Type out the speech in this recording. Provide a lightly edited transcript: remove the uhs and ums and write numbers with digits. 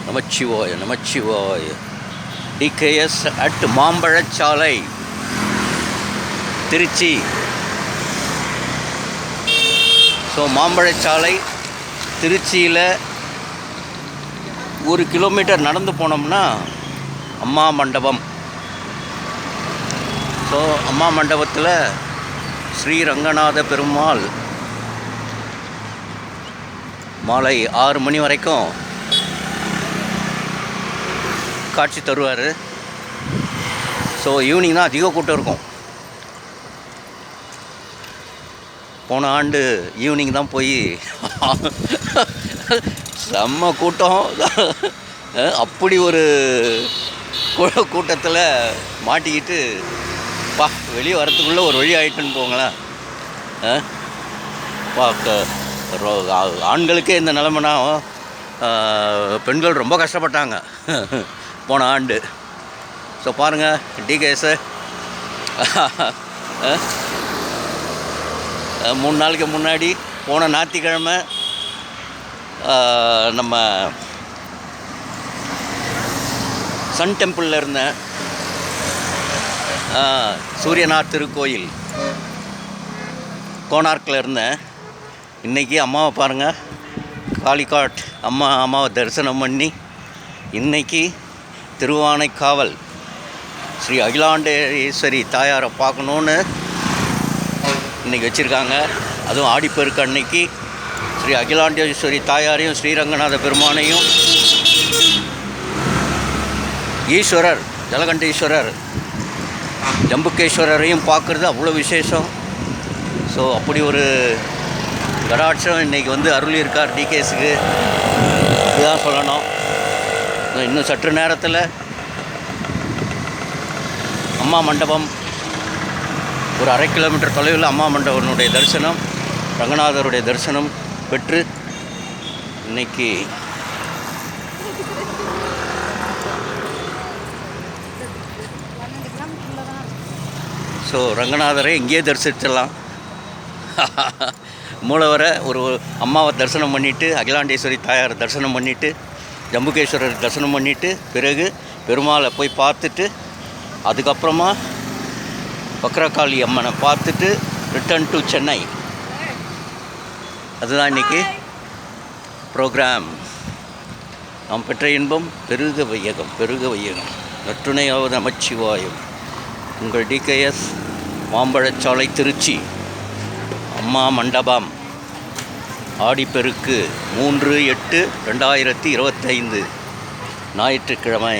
நமச்சிவாய நமச்சிவாய. TKS at Mambazhachalai, Trichy. So Mambazhachalai திருச்சியில் 1 kilometre நடந்து போனோம்னா அம்மா மண்டபம். ஸோ அம்மா மண்டபத்தில் ஸ்ரீரங்கநாத பெருமாள் மாலை 6 மணி வரைக்கும் காட்சி தருவார். ஸோ ஈவினிங் தான் அதிக கூட்டம் இருக்கும். போன ஆண்டு ஈவினிங் தான் போய் செம்ம கூட்டம். அப்படி ஒரு கூட்டத்தில் மாட்டிக்கிட்டு வெளியே வரத்துக்குள்ளே ஒரு வழி ஆகிட்டுன்னு போங்களேன். ஆண்களுக்கே இந்த நிலைமைனா பெண்கள் ரொம்ப கஷ்டப்பட்டாங்க போன ஆண்டு. ஸோ பாருங்கள் டிகேஎஸ் 3 நாளைக்கு முன்னாடி போன ஞாயிற்றுக்கிழமை நம்ம சன் டெம்பிளில் இருந்தேன். சூரியனார் திருக்கோயில் கோனார்க்கில் இருந்தேன். இன்றைக்கி அம்மாவை பாருங்கள், காளிகாட் அம்மாவை தரிசனம் பண்ணி இன்றைக்கி திருவானைக்காவல் ஸ்ரீ அகிலாண்டேஸ்வரி தாயாரை பார்க்கணுன்னு இன்றைக்கி வச்சுருக்காங்க. அதுவும் ஆடிப்பெருக்கு அன்னைக்கு ஸ்ரீ அகிலாண்டேஸ்வரி தாயாரையும் ஸ்ரீரங்கநாத பெருமானையும் ஈஸ்வரர் ஜலகண்டேஸ்வரர் ஜம்புகேஸ்வரரையும் பார்க்குறது அவ்வளோ விசேஷம். ஸோ அப்படி ஒரு கடாட்சம் இன்றைக்கி வந்து அருள் இருக்கார் டிகேஎஸ்க்கு. இதுதான் சொல்லணும். இன்னும் சற்று நேரத்தில் அம்மா மண்டபம் ஒரு 1/2 கிலோமீட்டர் தொலைவில் அம்மா மண்டபனுடைய தரிசனம், ரங்கநாதருடைய தரிசனம் பெற்று இன்றைக்கி ஸோ ரங்கநாதரை இங்கேயே தரிசிச்சிடலாம். மூலவரை ஒரு அம்மாவை தரிசனம் பண்ணிவிட்டு, அகிலாண்டேஸ்வரி தாயார் தரிசனம் பண்ணிவிட்டு, ஜம்புகேஸ்வரர் தரிசனம் பண்ணிவிட்டு, பிறகு பெருமாளை போய் பார்த்துட்டு அதுக்கப்புறமா பக்ரகாளி அம்மனை பார்த்துட்டு ரிட்டர்ன் டு சென்னை. அதுதான் இன்றைக்கி ப்ரோக்ராம். நாம் பெற்ற இன்பம் பெருக வையகம், பெருக வையகம். நற்றுணையாவது நமச்சிவாயம். உங்கள் டிகேஎஸ், மாம்பழச்சாலை, திருச்சி. அம்மா மண்டபம் ஆடிப்பெருக்கு 3/8/2025 ஞாயிற்றுக்கிழமை.